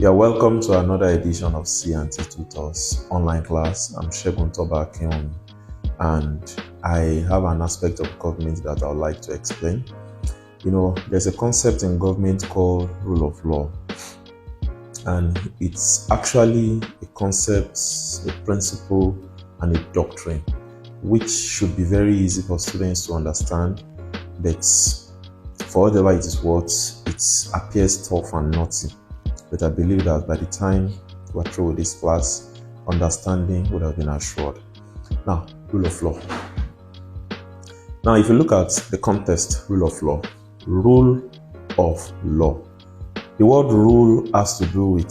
You're welcome to another edition of C&T Tutors online class. I'm Shegun Toba Akinwumi, and I have an aspect of government that I would like to explain. There's a concept in government called rule of law, and it's actually a concept, a principle, and a doctrine which should be very easy for students to understand, but for whatever it is worth, it appears tough and naughty. But I believe that by the time we're through with this class, understanding would have been assured. Now, rule of law. Now, if you look at the context, rule of law. The word rule has to do with,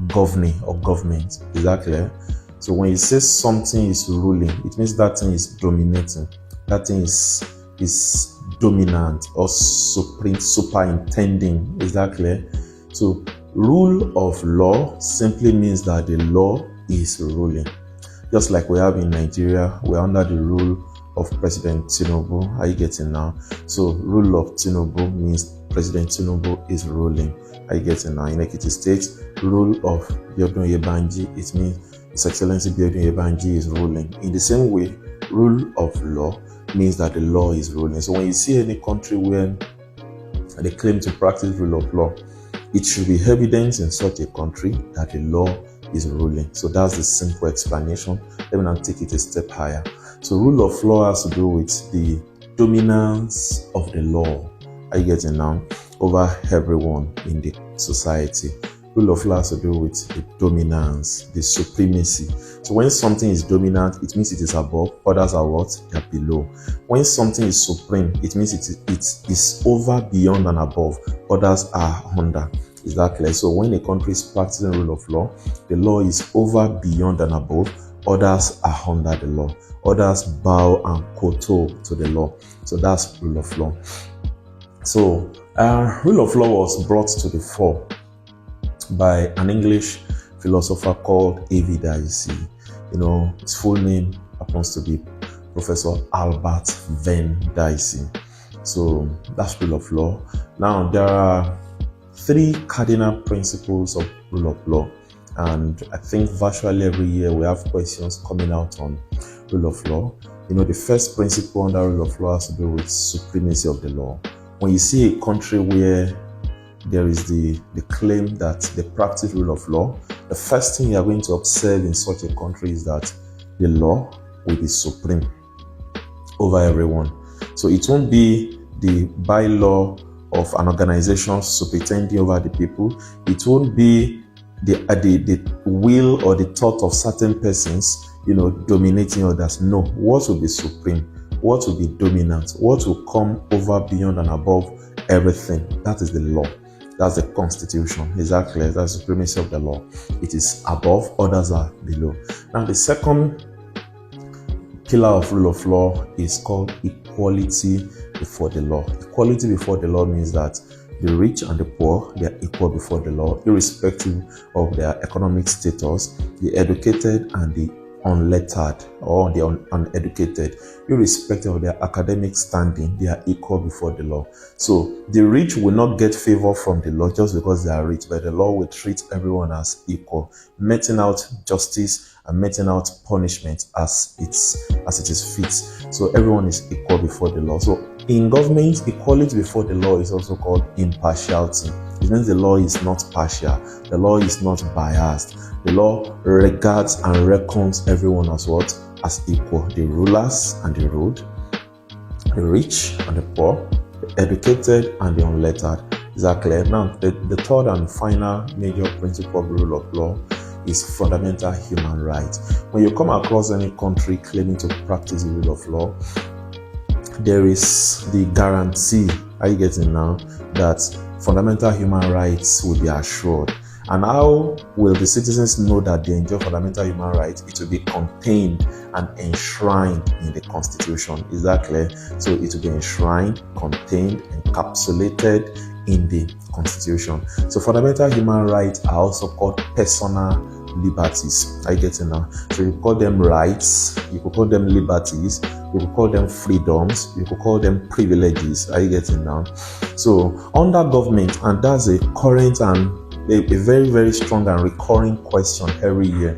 governing or government. Is that clear? So when you say something is ruling, it means that thing is dominating. That thing is dominant or supreme, superintending. Is that clear? So rule of law simply means that the law is ruling. Just like we have in Nigeria, we're under the rule of President Tinubu. Are you getting now? So rule of Tinubu means President Tinubu is ruling. Are you getting now? In Ekiti State, rule of Biodun Yebanji, it means His Excellency Biodun Yebanji is ruling. In the same way, rule of law means that the law is ruling. So when you see any country where they claim to practice rule of law, it should be evident in such a country that the law is ruling. So that's the simple explanation. Let me now take it a step higher. So rule of law has to do with the dominance of the law. Are you getting now? Over everyone in the society. Rule of law has to do with the dominance, the supremacy. So when something is dominant, it means it is above. Others are what? They are below. When something is supreme, it means it is over, beyond, and above. Others are under. Is that clear? So when a country is practicing rule of law, the law is over, beyond, and above. Others are under the law. Others bow and kowtow to the law. So that's rule of law. So rule of law was brought to the fore by an English philosopher called A.V. Dicey. His full name happens to be Professor Albert Venn Dicey. So that's rule of law. Now, there are three cardinal principles of rule of law, and I think virtually every year we have questions coming out on rule of law. The first principle under rule of law has to do with supremacy of the law. When you see a country where there is the claim that they practice rule of law, the first thing you are going to observe in such a country is that the law will be supreme over everyone. So it won't be the bylaw of an organization superintending over the people. It won't be the will or the thought of certain persons, dominating others. No, what will be supreme? What will be dominant? What will come over, beyond, and above everything? That is the law. That's the constitution. Exactly. That's the supremacy of the law. It is above, others are below. Now, the second pillar of rule of law is called equality before the law. Equality before the law means that the rich and the poor, they are equal before the law, irrespective of their economic status. The educated and the unlettered or the uneducated, irrespective of their academic standing, they are equal before the law. So the rich will not get favor from the law just because they are rich, but the law will treat everyone as equal, meting out justice and meting out punishment as it is fit. So everyone is equal before the law. So in government, equality before the law is also called impartiality. It means the law is not partial. The law is not biased. The law regards and reckons everyone as what? As equal. The rulers and the ruled, the rich and the poor, the educated and the unlettered. Is that clear? Now, the third and final major principle of rule of law is fundamental human rights. When you come across any country claiming to practice the rule of law, there is the guarantee, are you getting now, that fundamental human rights will be assured. And how will the citizens know that they enjoy fundamental human rights? It will be contained and enshrined in the Constitution. Is that clear? So it will be enshrined, contained, encapsulated in the Constitution. So fundamental human rights are also called personal liberties. Are you getting now? So you call them rights, you could call them liberties, you could call them freedoms, you could call them privileges. Are you getting now? So under government, and that's a current and a very, very strong and recurring question every year.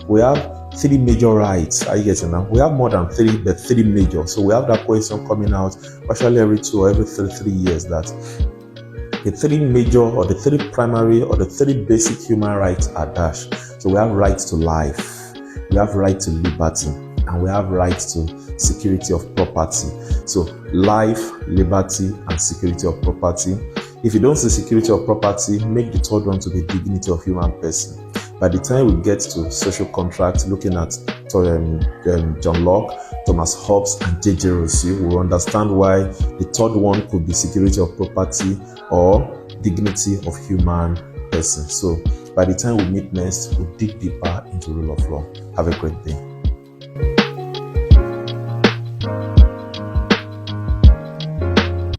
We have three major rights. Are you getting now? We have more than three, but three major. So we have that question coming out actually every 2 or every 3 years, that the three major or the three primary or the three basic human rights are dash. So we have right to life, we have right to liberty, and we have right to security of property. So life, liberty, and security of property. If you don't see security of property, make the third one to be dignity of human person. By the time we get to social contract, looking at John Locke, Thomas Hobbes, and J.J. Rousseau, we will understand why the third one could be security of property or dignity of human person. So by the time we meet next, we'll dig deeper into rule of law. Have a great day.